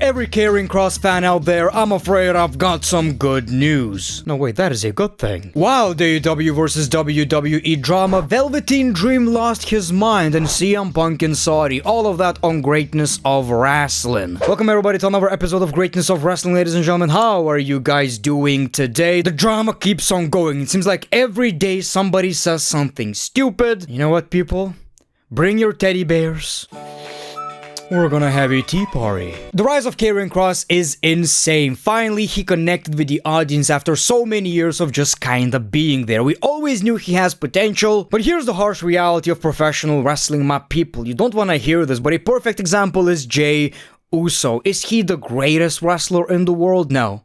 every Karrion Kross fan out there, I'm afraid I've got some good news. No wait, that is a good thing. While the AEW Vs WWE Drama, Velveteen Dream lost his mind and CM Punk in Saudi. All of that on Greatness of Wrestling. Welcome everybody to another episode of Greatness of Wrestling, ladies and gentlemen. How are you guys doing today? The drama keeps on going. It seems like every day somebody says something stupid. You know what, people? Bring your teddy bears. We're gonna have a tea party. The rise of Karrion Kross is insane. Finally, he connected with the audience after so many years of just kinda being there. We always knew he has potential, but here's the harsh reality of professional wrestling, my people. You don't wanna hear this, but a perfect example is Jey Uso. Is he the greatest wrestler in the world? No.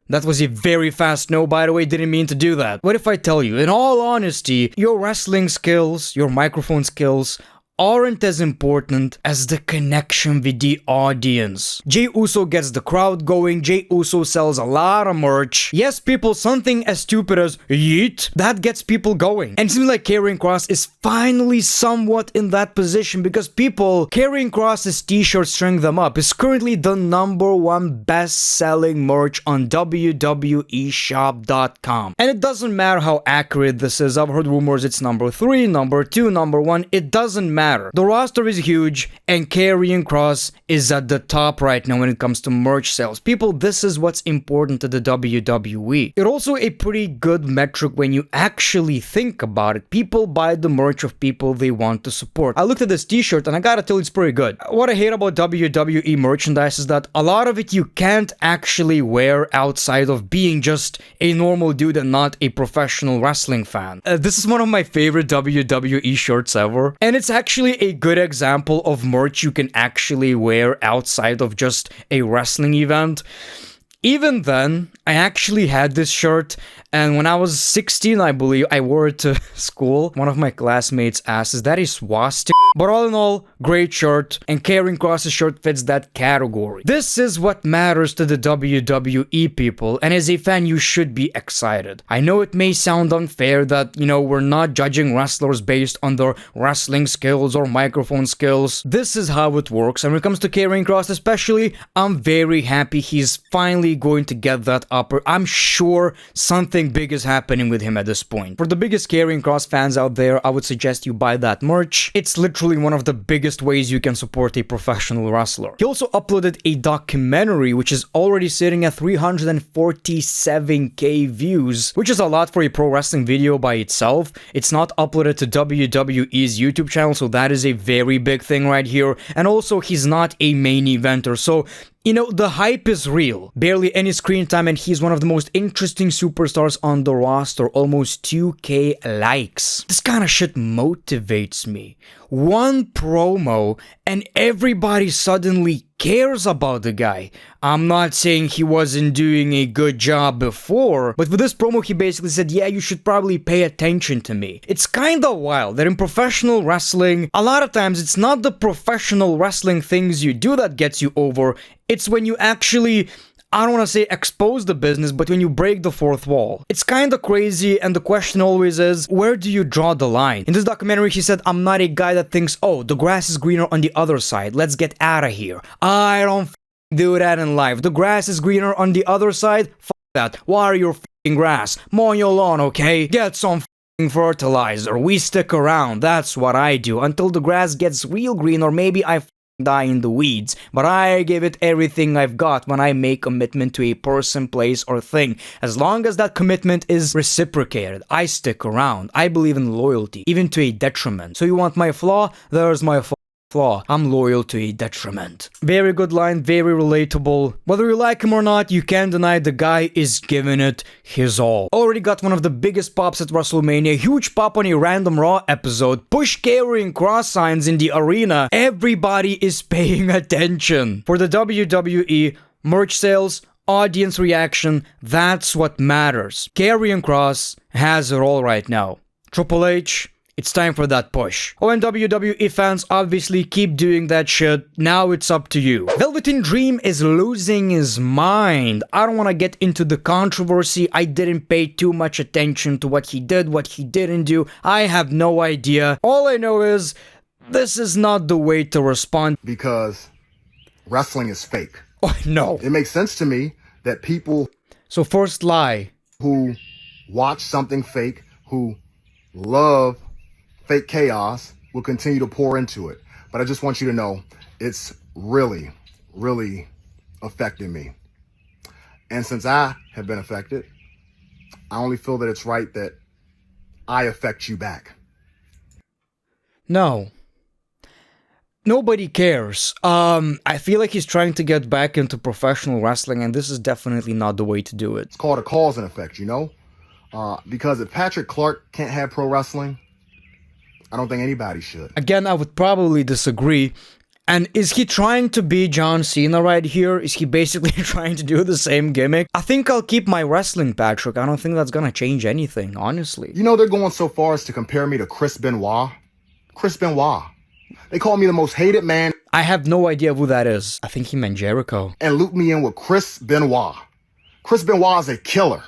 That was a very fast no, by the way, didn't mean to do that. What if I tell you, in all honesty, your wrestling skills, your microphone skills, aren't as important as the connection with the audience. Jey Uso gets the crowd going, Jey Uso sells a lot of merch. Yes, people, something as stupid as yeet, that gets people going. And it seems like Karrion Kross is finally somewhat in that position because people, Karrion Kross's t-shirts string them up, is currently the #1 best-selling merch on WWEshop.com. And it doesn't matter how accurate this is, I've heard rumors it's #3, #2, #1, it doesn't matter. The roster is huge, and Karrion Kross is at the top right now when it comes to merch sales. People, this is what's important to the WWE. It's also a pretty good metric when you actually think about it. People buy the merch of people they want to support. I looked at this t-shirt and I gotta tell you, it's pretty good. What I hate about WWE merchandise is that a lot of it you can't actually wear outside of being just a normal dude and not a professional wrestling fan. This is one of my favorite WWE shirts ever, and it's actually a good example of merch you can actually wear outside of just a wrestling event. Even then, I actually had this shirt, and when I was 16, I believe, I wore it to school. One of my classmates asked, "Is that a swastika?" But all in all, great shirt, and Karrion Kross's shirt fits that category. This is what matters to the WWE, people, and as a fan, you should be excited. I know it may sound unfair that, we're not judging wrestlers based on their wrestling skills or microphone skills. This is how it works, and when it comes to Karrion Kross especially, I'm very happy he's finally going to get that upper. I'm sure something big is happening with him at this point. For the biggest Karrion Kross fans out there, I would suggest you buy that merch. It's literally one of the biggest ways you can support a professional wrestler. He also uploaded a documentary which is already sitting at 347k views, which is a lot for a pro wrestling video by itself. It's not uploaded to WWE's YouTube channel, so that is a very big thing right here. And also, he's not a main eventer, so the hype is real. Barely any screen time, and he's one of the most interesting superstars on the roster. Almost 2k likes. This kind of shit motivates me. One promo, and everybody suddenly cares about the guy. I'm not saying he wasn't doing a good job before, but with this promo, he basically said, yeah, you should probably pay attention to me. It's kinda wild that in professional wrestling, a lot of times it's not the professional wrestling things you do that gets you over. It's when you actually, I don't want to say expose the business, but when you break the fourth wall. It's kind of crazy, and the question always is, where do you draw the line? In this documentary, he said, I'm not a guy that thinks, oh, the grass is greener on the other side, let's get out of here. I don't do that in life. The grass is greener on the other side? That. Water your grass. Mow your lawn, okay? Get some fertilizer. We stick around. That's what I do. Until the grass gets real green, or maybe I die in the weeds, but I give it everything I've got when I make commitment to a person, place, or thing. As long as that commitment is reciprocated, I stick around. I believe in loyalty, even to a detriment. So you want my flaw? There's my flaw. I'm loyal to a detriment. Very good line, very relatable. Whether you like him or not, you can't deny the guy is giving it his all. Already got one of the biggest pops at WrestleMania, huge pop on a random Raw episode, push Karrion Kross signs in the arena. Everybody is paying attention. For the WWE, merch sales, audience reaction, that's what matters. Karrion Kross has it all right now. Triple H, it's time for that push. Oh, and WWE fans, obviously keep doing that shit. Now it's up to you. Velveteen Dream is losing his mind. I don't want to get into the controversy. I didn't pay too much attention to what he did, what he didn't do. I have no idea. All I know is this is not the way to respond. Because wrestling is fake. Oh, no. It makes sense to me that people So first lie. who watch something fake, who love fake chaos, will continue to pour into it. But I just want you to know it's really, really affecting me. And since I have been affected, I only feel that it's right that I affect you back. No. Nobody cares. I feel like he's trying to get back into professional wrestling, and this is definitely not the way to do it. It's called a cause and effect, you know? Because if Patrick Clark can't have pro wrestling, I don't think anybody should. Again, I would probably disagree. And is he trying to be John Cena right here? Is he basically trying to do the same gimmick? I think I'll keep my wrestling, Patrick. I don't think that's gonna change anything, honestly. You know, they're going so far as to compare me to Chris Benoit. Chris Benoit. They call me the most hated man. I have no idea who that is. I think he meant Jericho. And loop me in with Chris Benoit. Chris Benoit is a killer.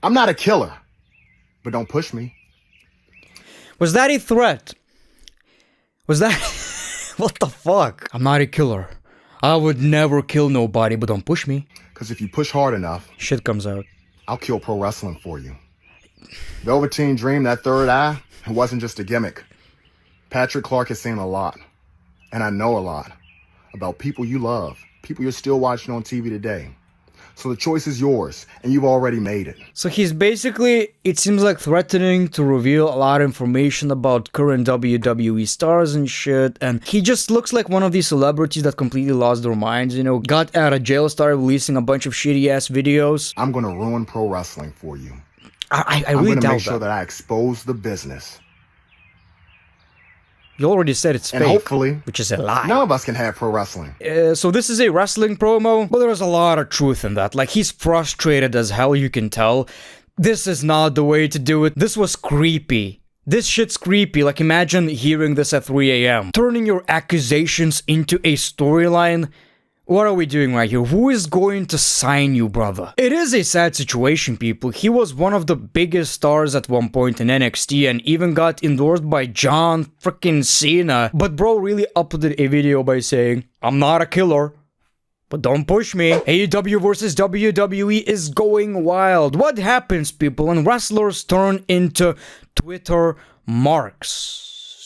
I'm not a killer. But don't push me. Was that a threat? Was that... What the fuck? I'm not a killer. I would never kill nobody, but don't push me. Because if you push hard enough, shit comes out. I'll kill pro wrestling for you. Velveteen Dream, that third eye, it wasn't just a gimmick. Patrick Clark has seen a lot, and I know a lot, about people you love, people you're still watching on TV today. So the choice is yours, and you've already made it. So he's basically, it seems like, threatening to reveal a lot of information about current WWE stars and shit, and he just looks like one of these celebrities that completely lost their minds, you know, got out of jail, started releasing a bunch of shitty-ass videos. I'm gonna ruin pro wrestling for you. I really doubt that. I'm gonna make sure that I expose the business. You already said it's and fake, hopefully, which is a lie. None of us can have pro wrestling. So this is a wrestling promo, but there's a lot of truth in that. Like, he's frustrated as hell, you can tell. This is not the way to do it. This was creepy. This shit's creepy. Like, imagine hearing this at 3 a.m. Turning your accusations into a storyline. What are we doing right here? Who is going to sign you, brother? It is a sad situation, people. He was one of the biggest stars at one point in NXT and even got endorsed by John freaking Cena. But bro really uploaded a video by saying, I'm not a killer, but don't push me. AEW versus WWE is going wild. What happens, people, when wrestlers turn into Twitter marks?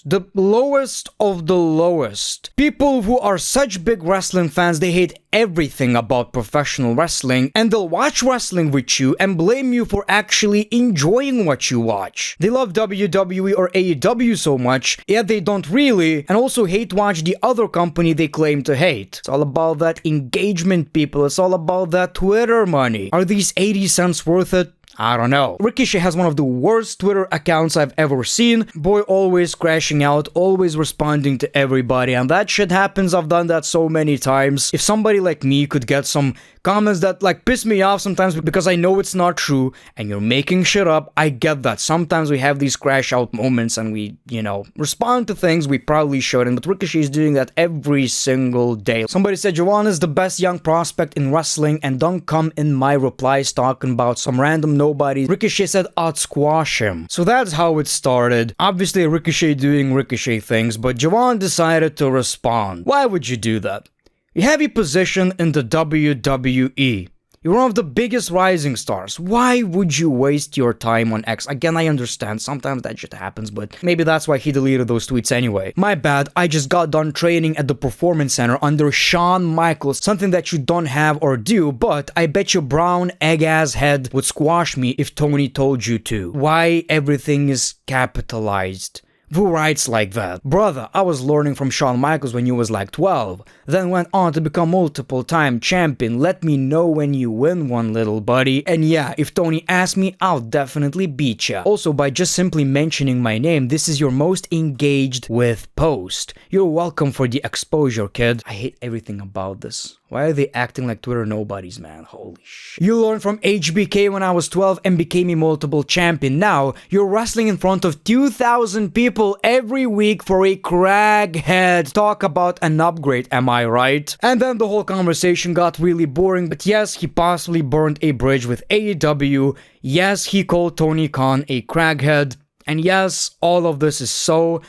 The lowest of the lowest. People who are such big wrestling fans, they hate everything about professional wrestling, and they'll watch wrestling with you and blame you for actually enjoying what you watch. They love WWE or AEW so much, yet they don't really, and also hate watch the other company they claim to hate. It's all about that engagement, people. It's all about that Twitter money. Are these 80 cents worth it? I don't know. Ricochet has one of the worst Twitter accounts I've ever seen. Boy always crashing out, always responding to everybody, and that shit happens. I've done that so many times. If somebody like me could get some comments that like piss me off sometimes because I know it's not true and you're making shit up, I get that. Sometimes we have these crash out moments and we, you know, respond to things we probably shouldn't, but Ricochet is doing that every single day. Somebody said Joanna is the best young prospect in wrestling and don't come in my replies talking about some random nobody. Ricochet said I'd squash him. So that's how it started. Obviously Ricochet doing Ricochet things, but Joanna decided to respond. Why would you do that? You have a position in the WWE. You're one of the biggest rising stars. Why would you waste your time on X? Again, I understand, sometimes that shit happens, but maybe that's why he deleted those tweets anyway. My bad, I just got done training at the Performance Center under Shawn Michaels, something that you don't have or do, but I bet your brown egg-ass head would squash me if Tony told you to. Why everything is capitalized? Who writes like that? Brother, I was learning from Shawn Michaels when you was like 12, then went on to become multiple-time champion. Let me know when you win one, little buddy. And yeah, if Tony asks me, I'll definitely beat ya. Also, by just simply mentioning my name, this is your most engaged with post. You're welcome for the exposure, kid. I hate everything about this. Why are they acting like Twitter nobodies, man? Holy shit. You learned from HBK when I was 12 and became a multiple champion. Now, you're wrestling in front of 2,000 people every week for a craghead. Talk about an upgrade, am I right? And then the whole conversation got really boring, but yes, he possibly burned a bridge with AEW. Yes, he called Tony Khan a craghead. And yes, all of this is so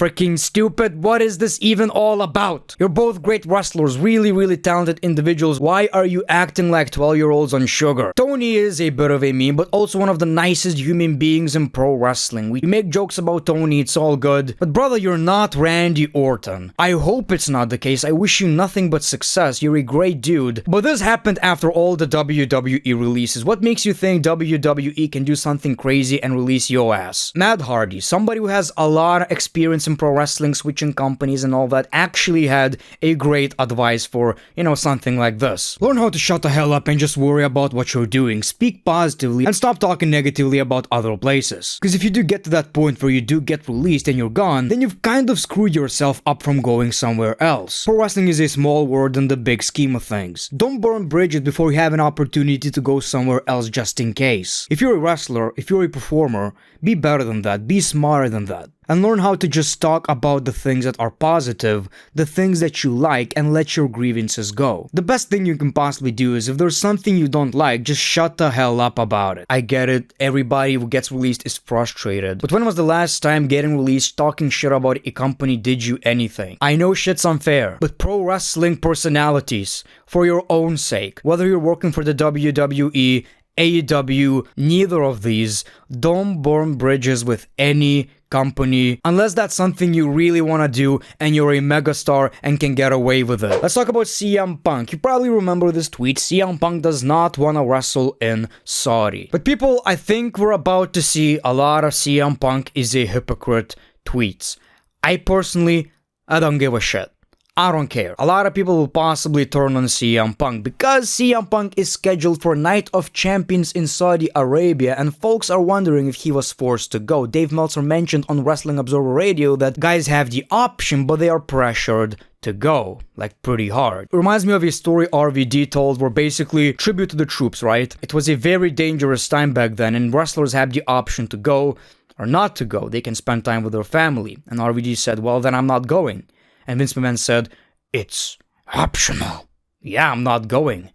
freaking stupid. What is this even all about? You're both great wrestlers, really talented individuals. Why are you acting like 12-year-olds on sugar? Tony is a bit of a meme, but also one of the nicest human beings in pro wrestling. We make jokes about Tony, it's all good. But brother, you're not Randy Orton. I hope it's not the case. I wish you nothing but success. You're a great dude. But this happened after all the WWE releases. What makes you think WWE can do something crazy and release your ass? Matt Hardy, somebody who has a lot of experience in pro wrestling, switching companies and all that, actually had a great advice for, something like this. Learn how to shut the hell up and just worry about what you're doing. Speak positively and stop talking negatively about other places. Because if you do get to that point where you do get released and you're gone, then you've kind of screwed yourself up from going somewhere else. Pro wrestling is a small world in the big scheme of things. Don't burn bridges before you have an opportunity to go somewhere else just in case. If you're a wrestler, if you're a performer, be better than that, be smarter than that. And learn how to just talk about the things that are positive, the things that you like, and let your grievances go. The best thing you can possibly do is if there's something you don't like, just shut the hell up about it. I get it, everybody who gets released is frustrated. But when was the last time getting released, talking shit about a company did you anything? I know shit's unfair, but pro wrestling personalities, for your own sake, whether you're working for the WWE, AEW, neither of these, don't burn bridges with any company unless that's something you really want to do and you're a megastar and can get away with it. Let's talk about CM Punk. You probably remember this tweet. CM Punk does not want to wrestle in Saudi. But people, I think we're about to see a lot of CM Punk is a hypocrite tweets. I don't give a shit. I don't care. A lot of people will possibly turn on CM Punk because CM Punk is scheduled for Night of Champions in Saudi Arabia and folks are wondering if he was forced to go. Dave Meltzer mentioned on Wrestling Observer Radio that guys have the option but they are pressured to go, like pretty hard. It reminds me of a story RVD told where basically tribute to the troops, right? It was a very dangerous time back then and wrestlers have the option to go or not to go. They can spend time with their family. And RVD said, well then I'm not going. And Vince McMahon said, it's optional. Yeah, I'm not going.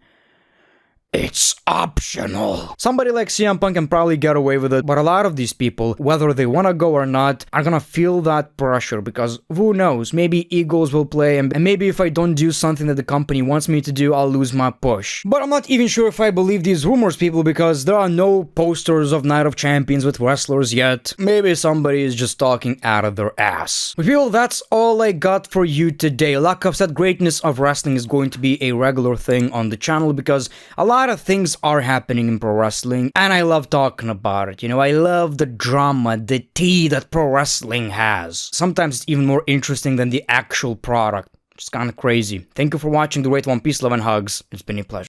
It's optional. Somebody like CM Punk can probably get away with it, but a lot of these people, whether they want to go or not, are gonna feel that pressure because who knows, maybe egos will play and maybe if I don't do something that the company wants me to do, I'll lose my push. But I'm not even sure if I believe these rumors, people, because there are no posters of Night of Champions with wrestlers yet. Maybe somebody is just talking out of their ass. But people, that's all I got for you today. Like I've said, greatness of wrestling is going to be a regular thing on the channel because a lot of things are happening in pro wrestling and I love talking about it. I love the drama, the tea that pro wrestling has. Sometimes it's even more interesting than the actual product. It's kind of crazy. Thank you for watching The Great One Piece. Love and hugs. It's been a pleasure.